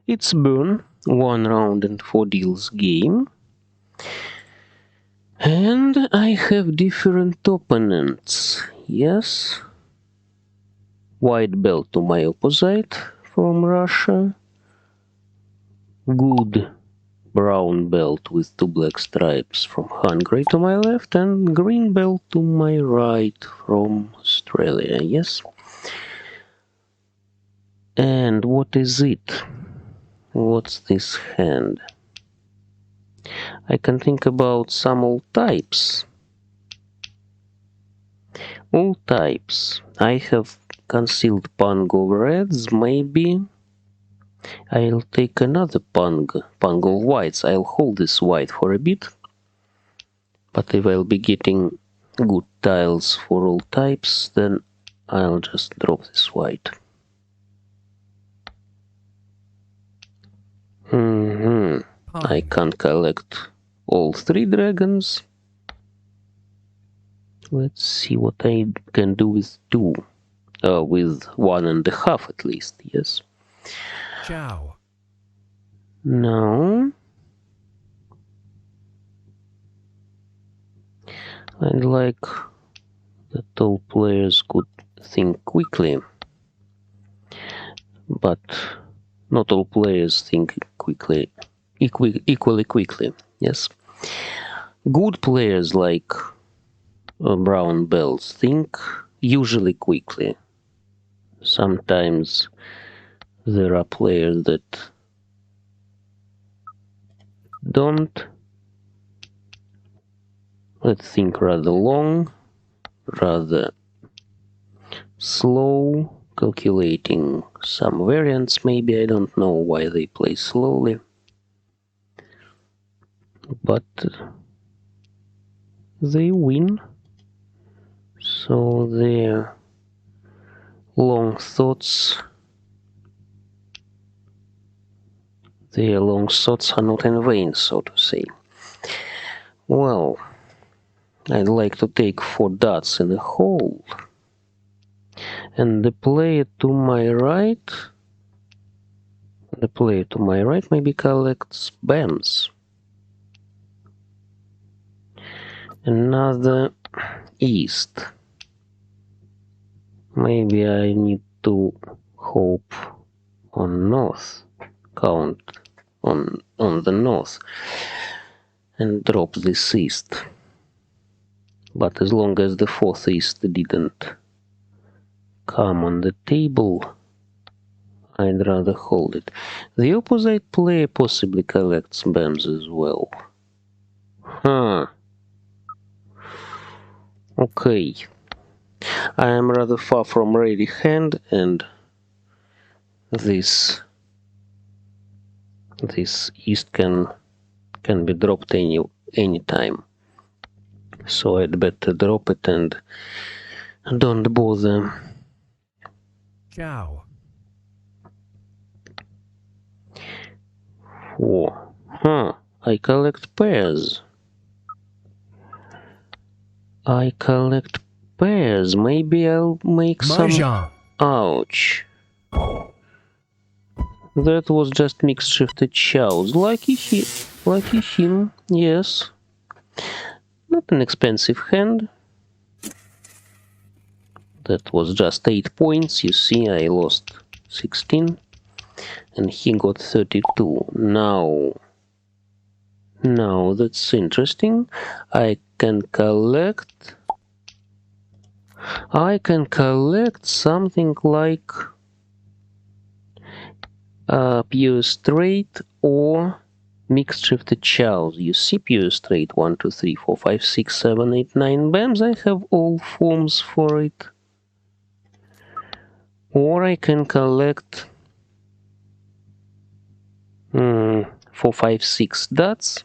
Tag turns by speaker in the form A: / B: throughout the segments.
A: It's Bern, 1 round and 4 deals game. And I have different opponents. Yes. White belt to my opposite from Russia. Good brown belt with 2 black stripes from Hungary to my left, and green belt to my right from Australia. Yes. And what is it? What's this hand? I can think about some old types. All types. I have concealed pung of reds, maybe. I'll take another pung of whites. I'll hold this white for a bit. But if I'll be getting good tiles for all types, then I'll just drop this white. I can't collect all 3 dragons. Let's see what I can do with 2. With 1.5 at least, yes.
B: Chow.
A: Now, I'd like that all players could think quickly, but not all players think quickly, equally quickly, yes. Good players like brown belts think usually quickly. Sometimes there are players that don't. Let's think rather long, rather slow, calculating some variants. Maybe I don't know why they play slowly, but they win. So their long thoughts are not in vain, so to say. Well, I'd like to take 4 dots in a hole, and the player to my right maybe collects BAMs. Another east. Maybe I need to hope on north, count on the north, and drop this east. But as long as the 4th east didn't come on the table, I'd rather hold it. The opposite player possibly collects BAMs as well. Okay. I am rather far from ready hand, and this east can be dropped any time. So I'd better drop it and don't bother.
B: Chow.
A: 4. I collect pairs. Maybe I'll make
B: Mahjong.
A: some. Ouch. That was just mixed shifted chows. Lucky him, yes. Not an expensive hand. That was just 8 points. You see, I lost 16. And he got 32. Now, that's interesting. I can collect something like pure straight or mixed shifted chows. You see, pure straight 1, 2, 3, 4, 5, 6, 7, 8, 9 BAMs. I have all forms for it. Or I can collect 4, 5, 6 dots,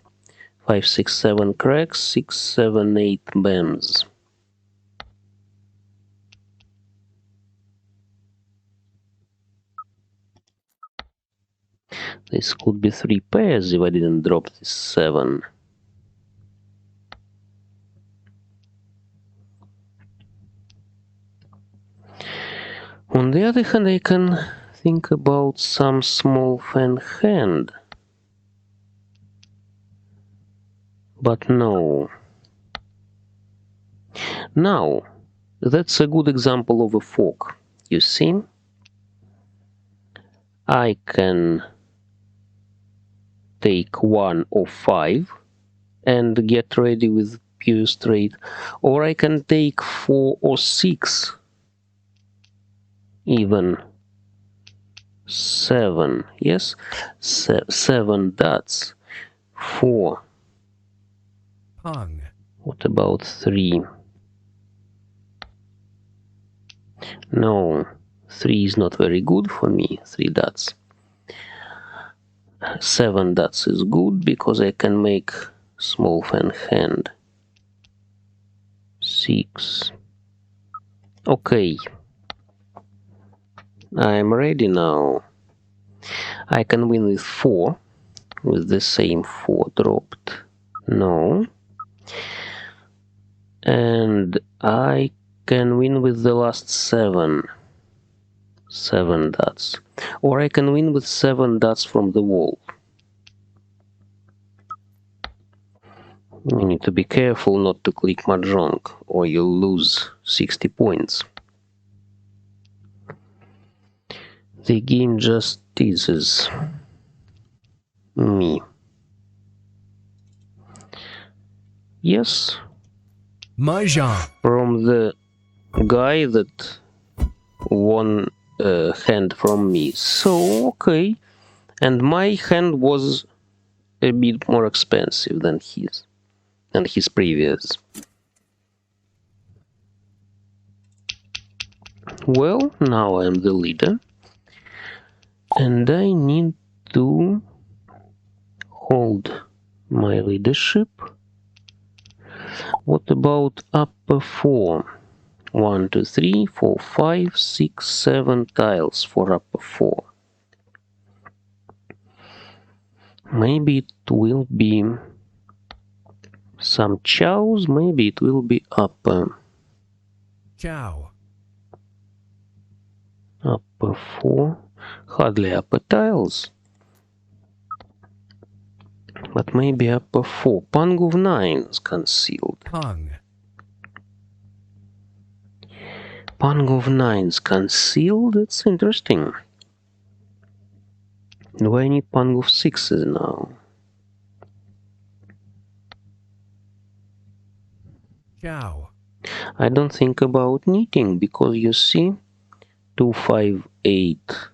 A: 5, 6, 7 cracks, 6, 7, 8 BAMs. This could be 3 pairs if I didn't drop this 7. On the other hand, I can think about some small fan hand. But no. Now, that's a good example of a fork. You see? I can take 1 or 5 and get ready with pure straight, or I can take 4 or 6, even 7. Yes, 7 dots. 4.
B: Pung.
A: What about 3? No, 3 is not very good for me. 3 dots. 7 dots is good because I can make small fan hand. 6. Okay, I'm ready now. I can win with 4, with the same 4 dropped. No. And I can win with the last 7. 7 dots. Or I can win with 7 dots from the wall. You need to be careful not to click mahjong, or you'll lose 60 points. The game just teases me. Yes,
B: Mahjong.
A: from the guy that won a hand from me. So, okay. And my hand was a bit more expensive than his previous. Well, now I'm the leader, and I need to hold my leadership. What about upper 4? 1, 2, 3, 4, 5, 6, 7 tiles for upper 4. Maybe it will be some chows, maybe it will be upper.
B: Chow.
A: Upper 4, hardly upper tiles. But maybe upper 4. Pung of 9s concealed.
B: Pung.
A: Pung of 9s concealed? It's interesting. Do I need pung of 6s now?
B: Chow.
A: I don't think about knitting, because you see, 2, 5, 8.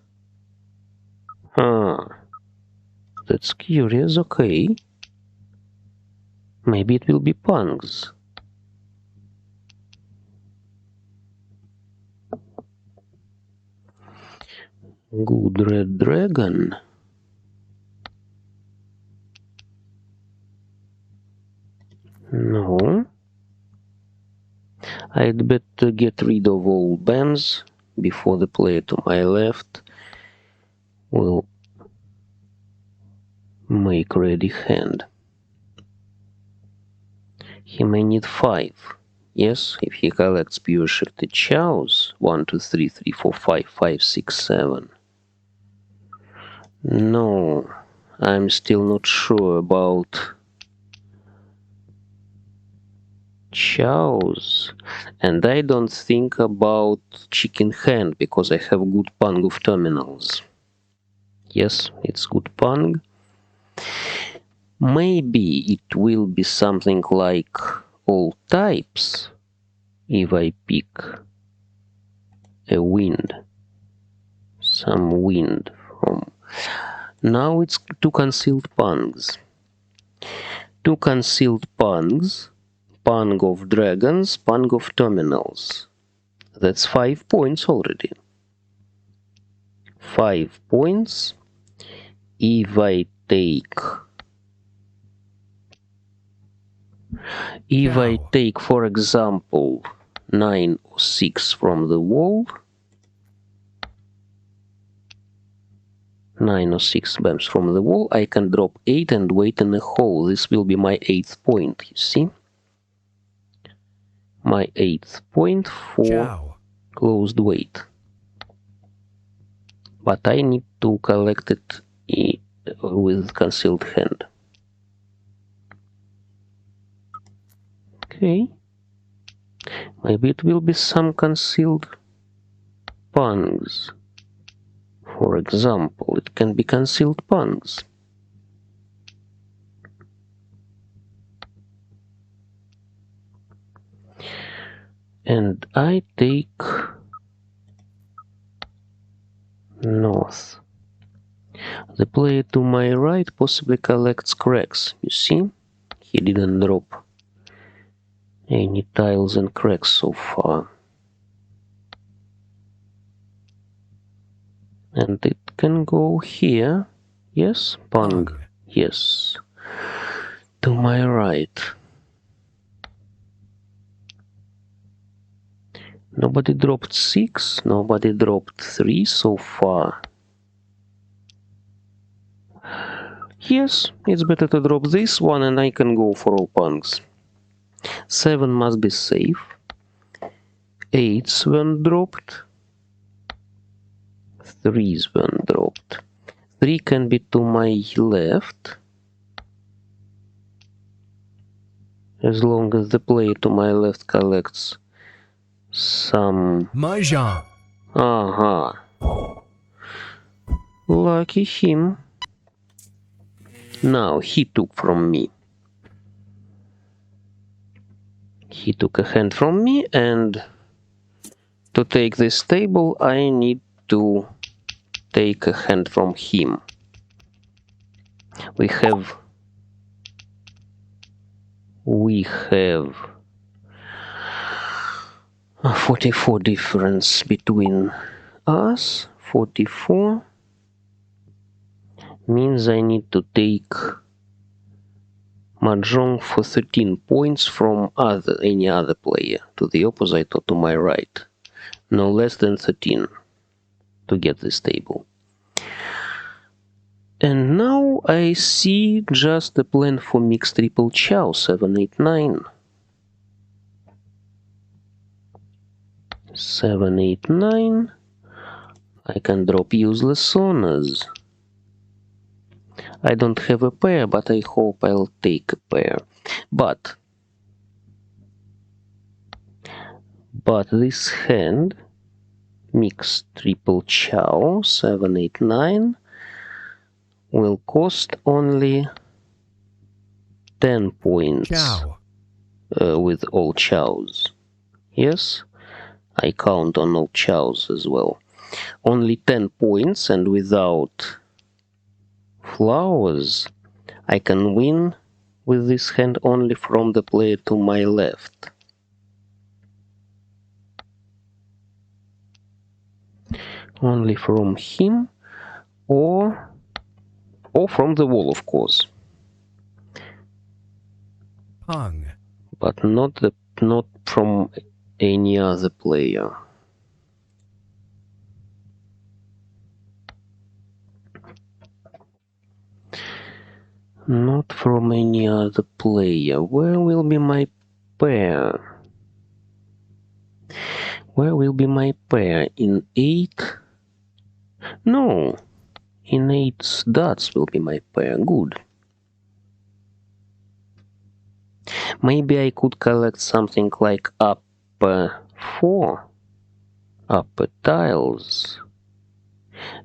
A: That's curious, okay. Maybe it will be pungs. Good red dragon. No. I'd better get rid of all bands before the player to my left will make ready hand. He may need 5. Yes, if he collects pure shifted chows. 1, 2, 3, 3, 4, 5, 5, 6, 7. No, I'm still not sure about chows. And I don't think about chicken hand, because I have good pung of terminals. Yes, it's good pung. Maybe it will be something like all types if I pick a wind. Some wind from... Now it's 2 concealed pungs. 2 concealed pungs. Pung of dragons, pung of terminals. That's 5 points already. 5 points. If I take... If I
B: Chow.
A: take, for example, 9 or 6 from the wall, 9 or 6 bams from the wall, I can drop 8 and wait in a hole. This will be my 8th point, you see? My 8th point for
B: Chow.
A: closed wait. but I need to collect it with concealed hand. Okay. Maybe it will be some concealed pungs. For example, it can be concealed pungs. And I take north. The player to my right possibly collects cracks. You see? He didn't drop any tiles and cracks so far. And it can go here. Yes? Pung.
B: Pung.
A: Yes. To my right. Nobody dropped 6. Nobody dropped 3 so far. Yes, it's better to drop this one and I can go for all punks. 7 must be safe. 8s when dropped. 3s when dropped. 3 can be to my left. As long as the player to my left collects some...
B: Mahjong.
A: Aha. Lucky him. Now he took from me. He took a hand from me, and to take this table I need to take a hand from him. We have 44 difference between us. 44 means I need to take mahjong for 13 points from any other player to the opposite or to my right. No less than 13 to get this table. And now I see just a plan for mixed triple chow, 7, 8, 9. 7, 8, 9. I can drop useless honors. I don't have a pair, but I hope I'll take a pair. But this hand, mixed triple chow, 7, 8, 9, will cost only 10 points.
B: Chow.
A: With all chows. Yes, I count on all chows as well. Only 10 points, and without flowers, I can win with this hand only from the player to my left. Only from him, or from the wall, of course.
B: Pung.
A: But not from any other player. Not from any other player. Where will be my pair? Where will be my pair? In 8? No. In 8 dots will be my pair. Good. Maybe I could collect something like upper 4. Upper tiles.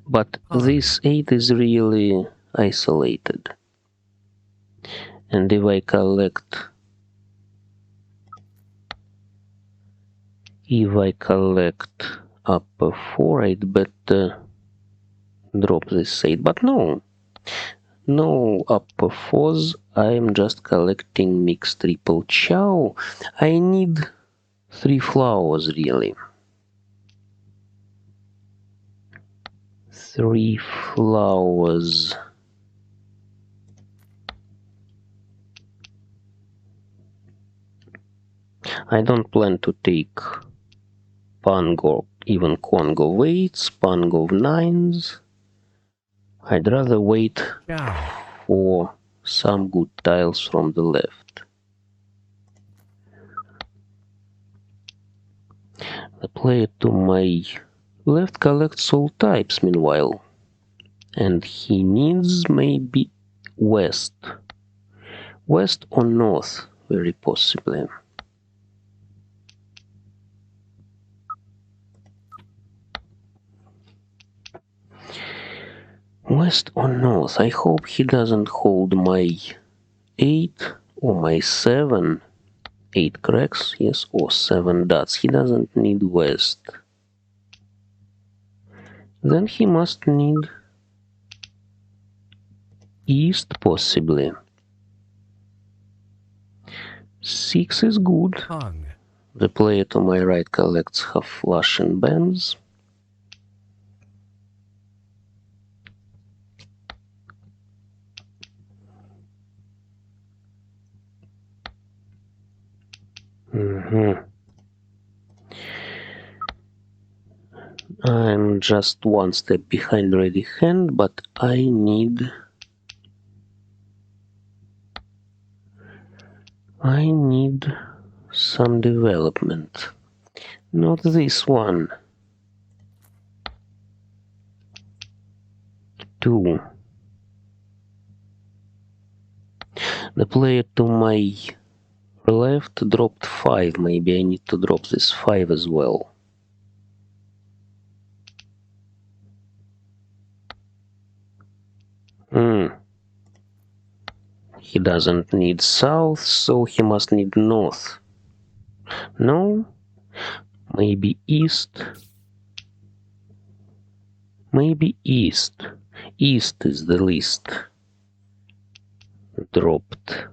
A: But this 8 is really isolated. And if I collect upper 4, I'd better drop this 8. But no upper 4s. I'm just collecting mixed triple chow. I need 3 flowers really. 3 flowers. I don't plan to take pung or even Congo weights, pung of 9s. I'd rather wait for some good tiles from the left. The player to my Left collects all types meanwhile. And he needs maybe west. West or north, very possibly. West or north. I hope he doesn't hold my 8 or my 7. 8 cracks, yes, or 7 dots. He doesn't need west. Then he must need east, possibly. 6 is good.
B: Pong.
A: The player to my right collects half flush and bands. I'm just one step behind ready hand, but I need some development. Not this one. 2. The player to my left dropped 5. Maybe I need to drop this 5 as well. He doesn't need south, so he must need north. No? Maybe east? Maybe east. East is the least dropped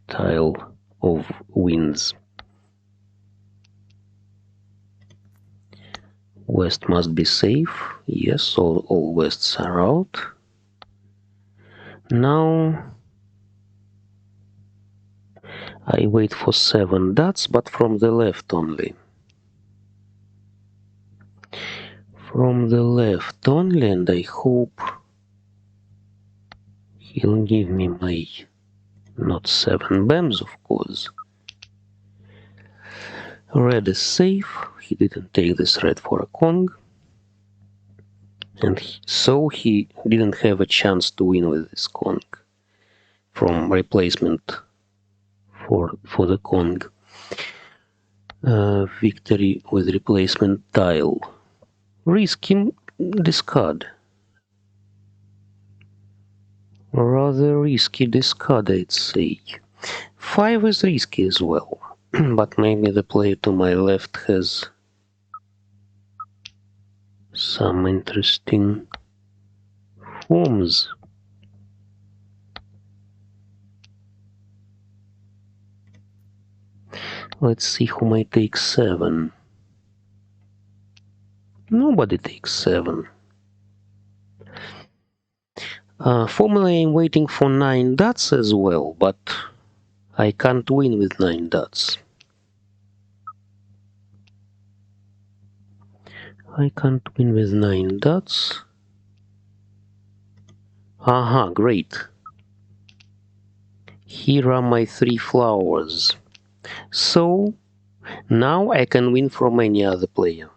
A: tile of wins. West must be safe. Yes, all wests are out. Now I wait for 7 dots, but from the left only. From the left only, and I hope he'll give me my not 7 bams, of course. Red is safe. He didn't take this red for a Kong. And so he didn't have a chance to win with this Kong from replacement for the Kong. Victory with replacement tile. Risky discard. Rather risky discard, I'd say. 5 is risky as well. But maybe the player to my left has some interesting forms. Let's see who might take 7. Nobody takes 7. Formally, I'm waiting for 9 dots as well, but I can't win with 9 dots. I can't win with 9 dots. Aha, great. Here are my 3 flowers. So, now I can win from any other player.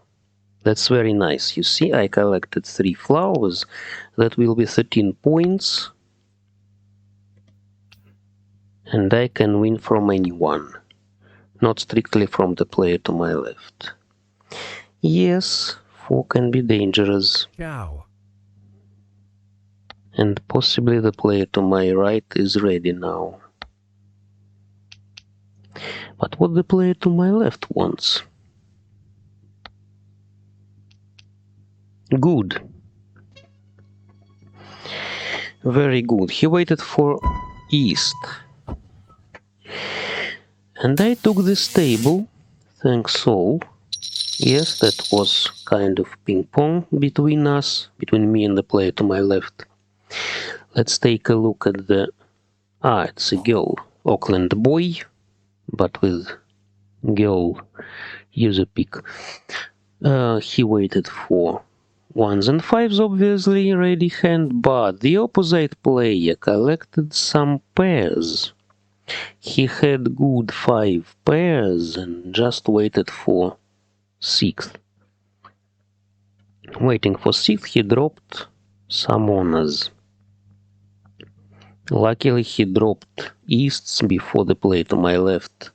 A: That's very nice. You see, I collected 3 flowers. That will be 13 points. And I can win from anyone. Not strictly from the player to my left. Yes, 4 can be dangerous.
B: Chow.
A: And possibly the player to my right is ready now. But what the player to my left wants? Good. Very good. He waited for east. And I took this table. Thanks all. Yes, that was kind of ping-pong between us, between me and the player to my left. Let's take a look at the... it's a girl. Auckland boy, but with girl user pick. He waited for 1s and 5s, obviously, ready hand, but the opposite player collected some pairs. He had good 5 pairs and just waited for 6th. Waiting for 6, he dropped some honors. Luckily, he dropped easts before the play to my left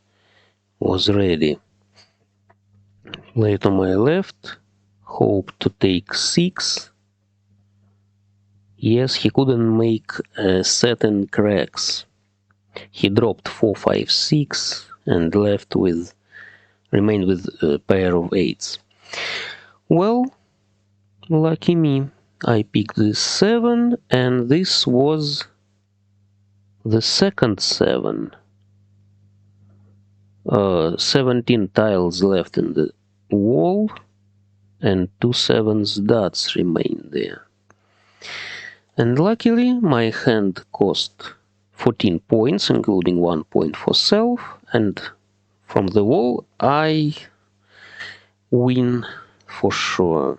A: was ready. Play to my left, hope to take 6. Yes, he couldn't make certain cracks. He dropped 4, 5, 6 and remained with a pair of 8s. Well, lucky me. I picked this 7 and this was the second 7. 17 tiles left in the wall and 2 7s dots remain there. And luckily my hand cost 14 points, including 1 point for self, and from the wall I win for sure.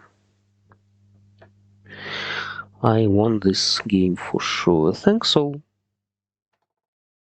A: I won this game for sure. Thanks all.